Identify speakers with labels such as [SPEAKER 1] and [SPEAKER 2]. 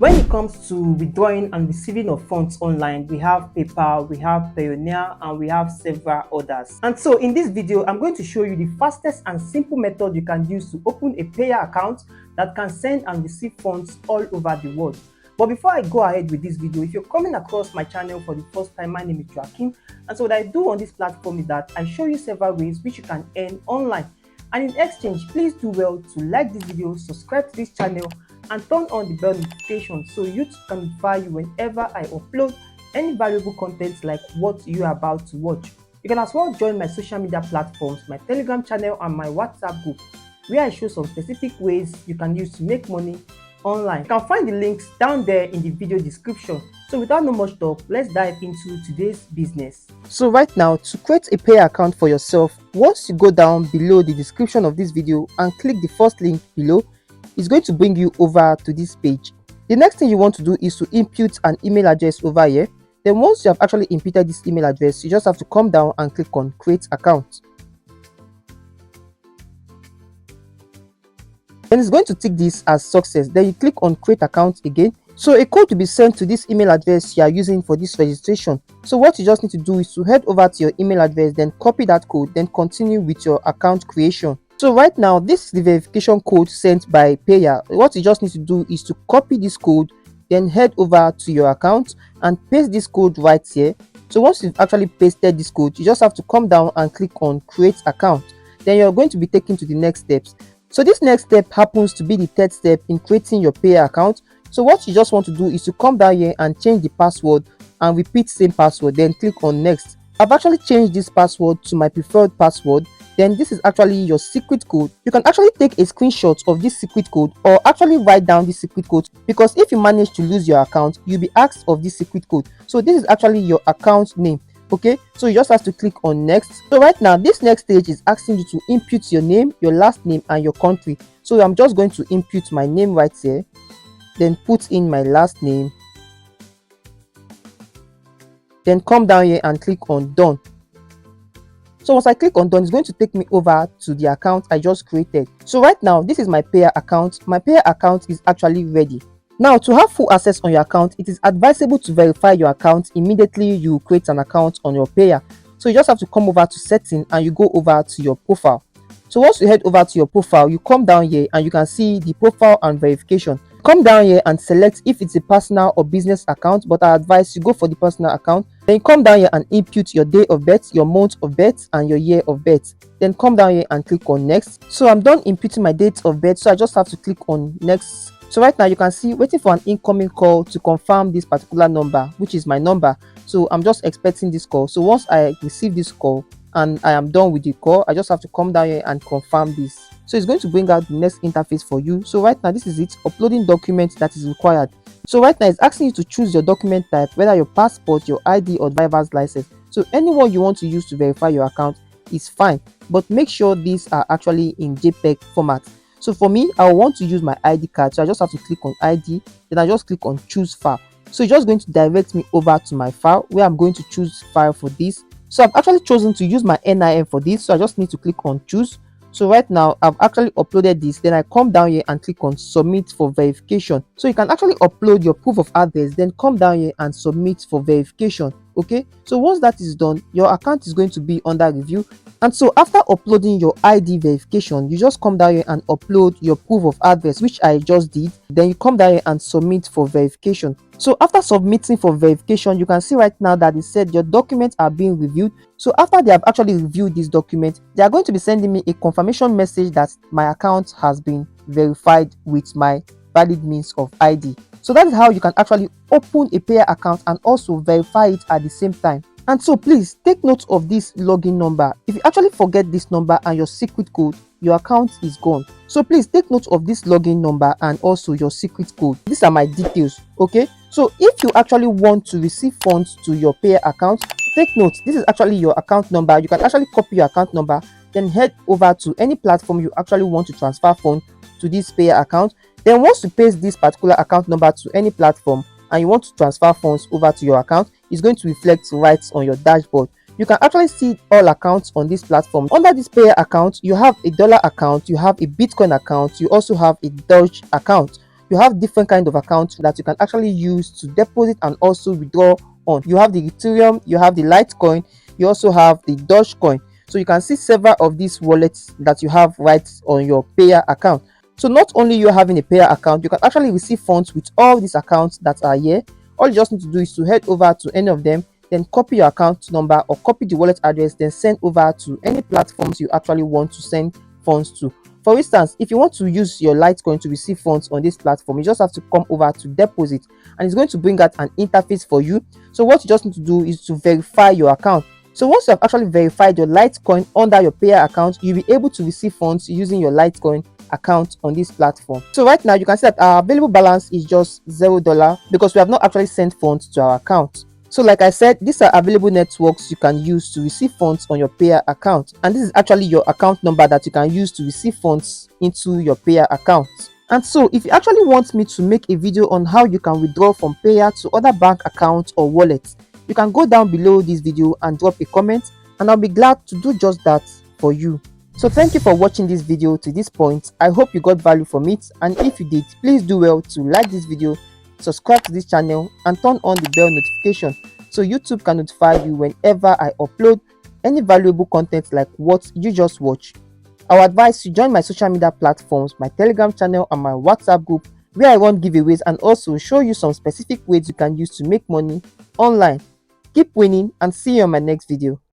[SPEAKER 1] When it comes to withdrawing and receiving of funds online, we have PayPal, we have Payoneer, and we have several others. And so in this video, I'm going to show you the fastest and simple method you can use to open a Payeer account that can send and receive funds all over the world. But before I go ahead with this video, if you're coming across my channel for the first time, my name is Joaquin. And so what I do on this platform is that I show you several ways which you can earn online. And in exchange, please do well to like this video, subscribe to this channel, and turn on the bell notification so YouTube can notify you whenever I upload any valuable content like what you are about to watch. You can as well join my social media platforms, my Telegram channel and my WhatsApp group, where I show some specific ways you can use to make money online. You can find the links down there in the video description. So without no much talk, let's dive into today's business. So right now, to create a Payeer account for yourself, once you go down below the description of this video and click the first link below, it's going to bring you over to this page. The next thing you want to do is to input an email address over here. Then once you have actually inputted this email address, you just have to come down and click on create account. Then it's going to tick this as success. Then you click on create account again. So a code will be sent to this email address you are using for this registration. So what you just need to do is to head over to your email address, then copy that code, then continue with your account creation. So right now, this is the verification code sent by Payeer. What you just need to do is to copy this code, then head over to your account and paste this code right here. So once you've actually pasted this code, you just have to come down and click on create account. Then you're going to be taken to the next steps. So this next step happens to be the third step in creating your Payeer account. So what you just want to do is to come down here and change the password and repeat same password, then click on next. I've actually changed this password to my preferred password. Then this is actually your secret code. You can actually take a screenshot of this secret code or actually write down this secret code, because if you manage to lose your account, you'll be asked of this secret code. So this is actually your account name. Okay, so you just have to click on next. So right now, this next stage is asking you to input your name, your last name, and your country. So I'm just going to input my name right here, then put in my last name, then come down here and click on done. So once I click on done, it's going to take me over to the account I just created. So right now, this is my Payeer account. My Payeer account is actually ready. Now, to have full access on your account, it is advisable to verify your account immediately you create an account on your Payeer. So you just have to come over to setting and you go over to your profile. So once you head over to your profile, you come down here and you can see the profile and verification. Come down here and select if it's a personal or business account, but I advise you go for the personal account. Then you come down here and input your day of birth, your month of birth, and your year of birth. Then come down here and click on next. So I'm done inputting my date of birth, so I just have to click on next. So right now you can see waiting for an incoming call to confirm this particular number, which is my number. So I'm just expecting this call. So once I receive this call and I am done with the call, I just have to come down here and confirm this. So it's going to bring out the next interface for you. So right now, this is it, uploading documents that is required. So right now, it's asking you to choose your document type, whether your passport, your ID, or driver's license. So anyone you want to use to verify your account is fine, but make sure these are actually in JPEG format. So for me, I want to use my ID card. So I just have to click on ID, then I just click on choose file. So it's just going to direct me over to my file where I'm going to choose file for this. So I've actually chosen to use my NIN for this. So I just need to click on choose. So right now, I've actually uploaded this. Then I come down here and click on submit for verification. So you can actually upload your proof of address, then come down here and submit for verification. Okay, so once that is done, your account is going to be under review. And so after uploading your ID verification, you just come down here and upload your proof of address, which I just did. Then you come down here and submit for verification. So after submitting for verification, you can see right now that it said your documents are being reviewed. So after they have actually reviewed this document, they are going to be sending me a confirmation message that my account has been verified with my valid means of ID. So that is how you can actually open a Payeer account and also verify it at the same time. And so please take note of this login number. If you actually forget this number and your secret code, your account is gone. So please take note of this login number and also your secret code. These are my details. Okay, so if you actually want to receive funds to your Payeer account, take note, this is actually your account number. You can actually copy your account number, then head over to any platform you actually want to transfer funds to this Payeer account. Then once you paste this particular account number to any platform and you want to transfer funds over to your account, it's going to reflect right on your dashboard. You can actually see all accounts on this platform. Under this Payeer account, you have a dollar account, you have a Bitcoin account, you also have a Doge account. you have different kind of accounts that you can actually use to deposit and also withdraw on. You have the Ethereum, you have the Litecoin, you also have the Dogecoin. So you can see several of these wallets that you have right on your Payeer account. So not only you having a Payeer account, you can actually receive funds with all these accounts that are here. All you just need to do is to head over to any of them, then copy your account number or copy the wallet address, then send over to any platforms you actually want to send funds to. For instance, if you want to use your Litecoin to receive funds on this platform, you just have to come over to deposit, and it's going to bring out an interface for you. So what you just need to do is to verify your account. So once you have actually verified your Litecoin under your Payeer account, you'll be able to receive funds using your Litecoin account on this platform. So right now you can see that our available balance is just $0 because we have not actually sent funds to our account. So like I said, these are available networks you can use to receive funds on your Payeer account, and this is actually your account number that you can use to receive funds into your Payeer account. And so if you actually want me to make a video on how you can withdraw from Payeer to other bank accounts or wallets, you can go down below this video and drop a comment, and I'll be glad to do just that for you. So thank you for watching this video to this point. I hope you got value from it, and if you did, please do well to like this video, subscribe to this channel, and turn on the bell notification so YouTube can notify you whenever I upload any valuable content like what you just watched. I would advise you join my social media platforms, my Telegram channel and my WhatsApp group, where I run giveaways and also show you some specific ways you can use to make money online. Keep winning and see you on my next video.